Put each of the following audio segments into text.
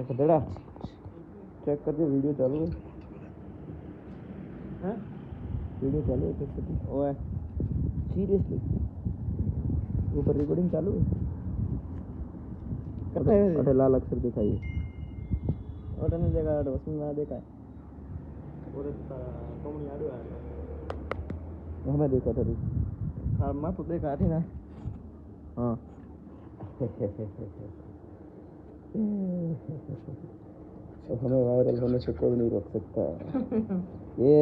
खदेड़ा check कर दे video चालू है हैं वीडियो चालू है चेक कर दे ओए सीरियसली ऊपर रिकॉर्डिंग चालू है अरे लाल अक्षर दिखाइए और ने देखा तो उसमें ना देखा और कौन याद है हमें देखा था भी हाँ मैं तो देखा थी ना हाँ तो हमें वायरल होने से कोई नहीं रोक सकता ये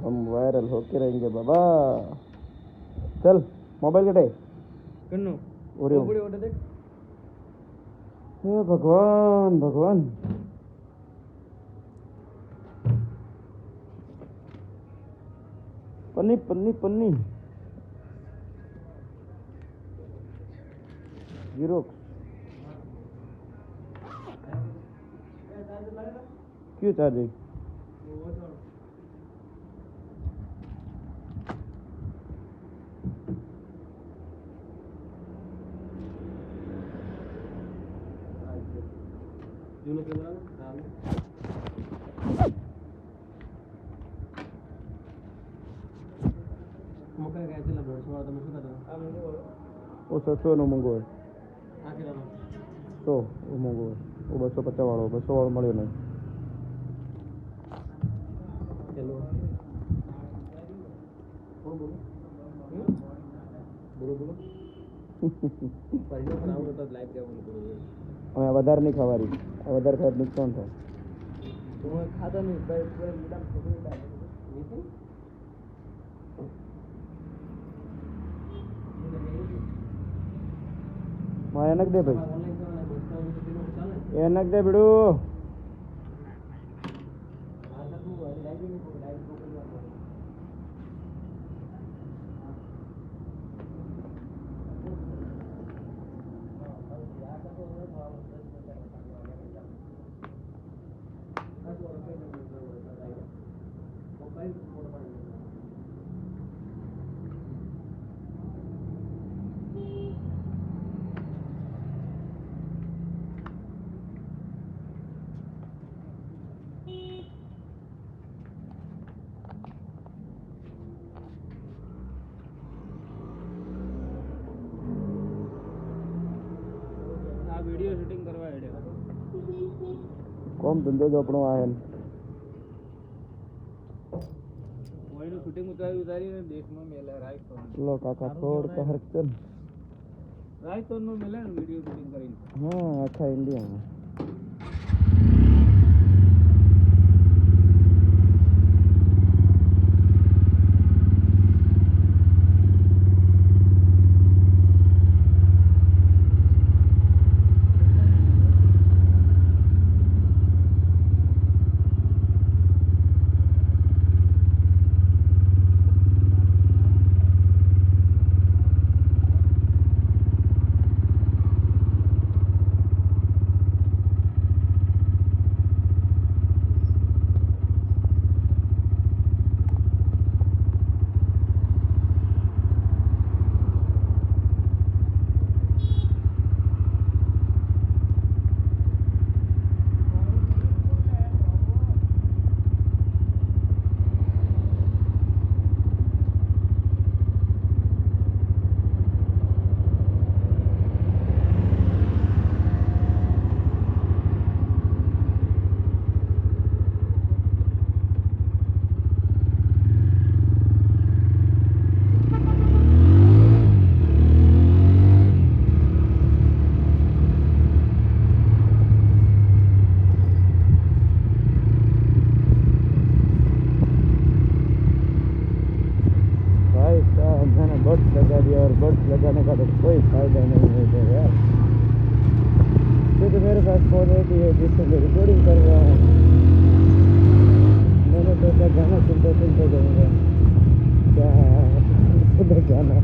हम वायरल होके रहेंगे बाबा चल मोबाइल कटे कन्नू ओरे बड़े ओटे देख हे भगवान भगवान पन्नी पन्नी पन्नी जीरो क्यों चार्ज है जूनो कैमरा डाल मका काय चला बड़ सो आता मैं सुधा आ मंगो वो 600 નો મંગો है आ के डालो 100 वो મંગો है वो 250 વાળો 200 વાળો મળ્યો નહીં चलो बोलो बोलो बोलो बोलो परिणाम बनाओगे तो लाइव क्या बोलो હવે વધારે નહીં ખાવાની વધારે ખાવા નુકસાન થાય तो मैं खाता नहीं पूरे मीडा में डाल મારે નક દે ભાઈ એ નક દે બીડું वीडियो शूटिंग करवा है કોમ ધંધો જ આપણો આ હે वही शूटिंग उतारी ने देश में मेला रायपुर લો કાકા થોડ કહર ચલ रायपुर में मेला वीडियो शूटिंग करी हाँ आखा इंडिया में बर्ड्स लगा दिया और बर्ड्स लगाने का तो कोई फायदा नहीं है यार तो मेरे पास फोन है कि जिससे मैं रिकॉर्डिंग कर रहा हूँ मैंने सोचा गाना सुनते सुनते जाऊँगा क्या गाना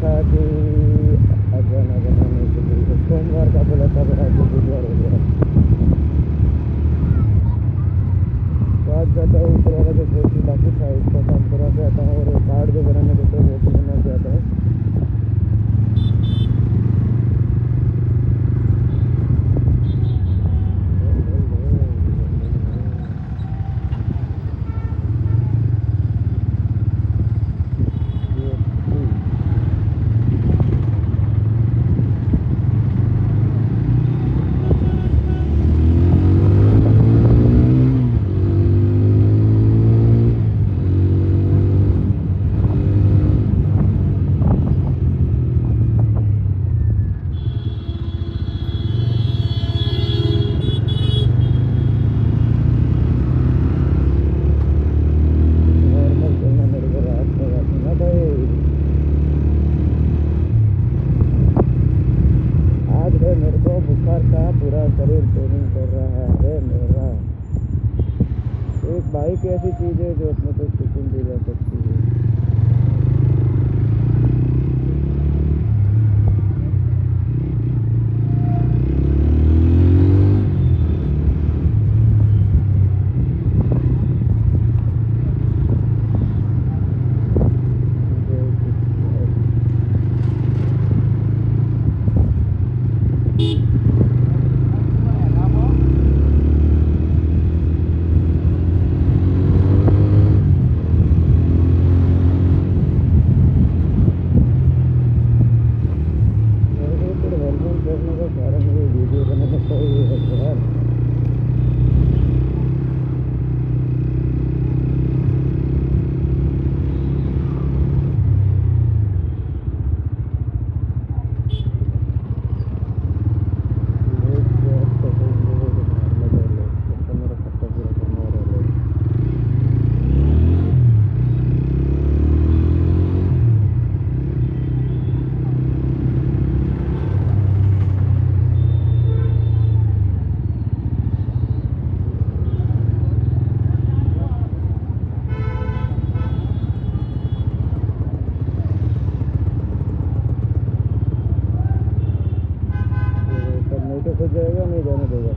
था कि अजाना बनाने के लिए सोमवार का बोला था, बड़ा जो बुधवार हो गया। तो आज जाता है ऊपर वाला जो पोस्टर बाकी था इसका काम करा के आता हूँ, और कार्ड जो बनाने के थे वो भी बना के आता हूँ। बुखार का पूरा शरीर ट्रेनिंग कर रहा है मेरा। एक बाइक ऐसी चीज़ है जो अपने को सुकून दी जा सकती है। हो जाएगा, नहीं जाने देगा।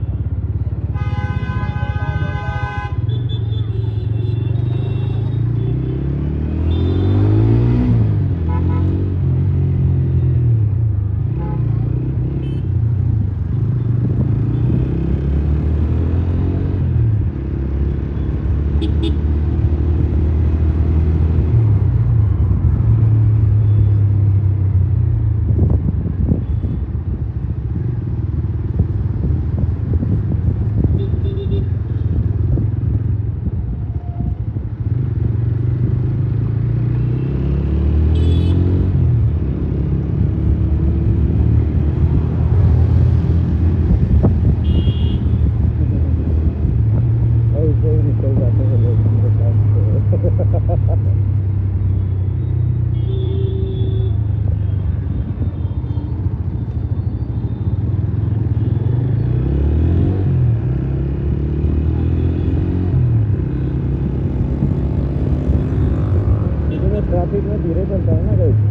ट्रैफिक में धीरे चलता है ना गाइस,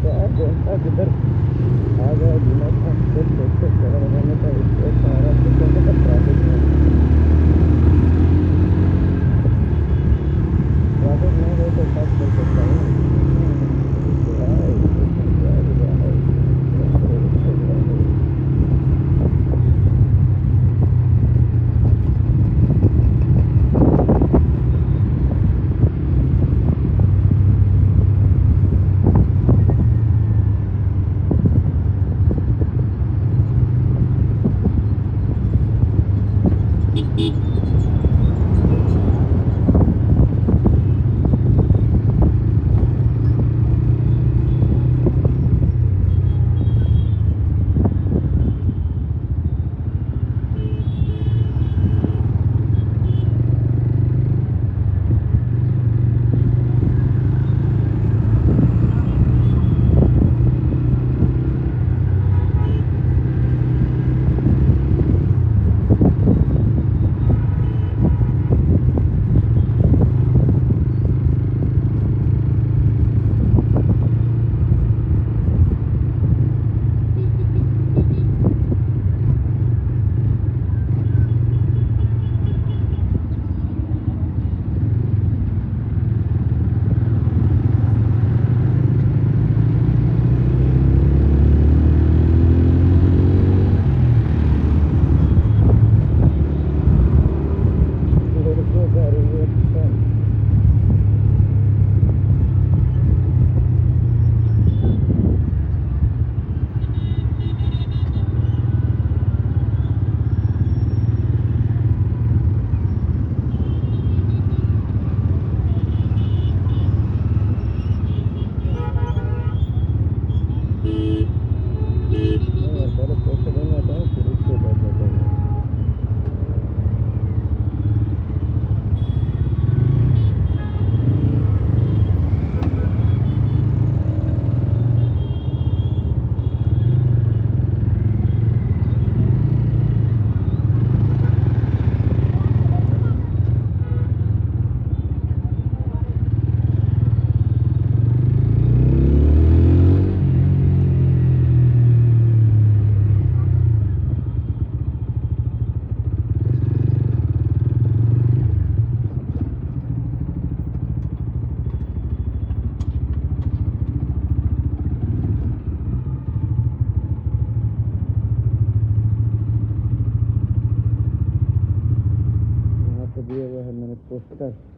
क्या बोलता किधर आ गया बिना चला बनाने का इसको सारा ट्रैफिक में हो तो सब चल सकता है। कर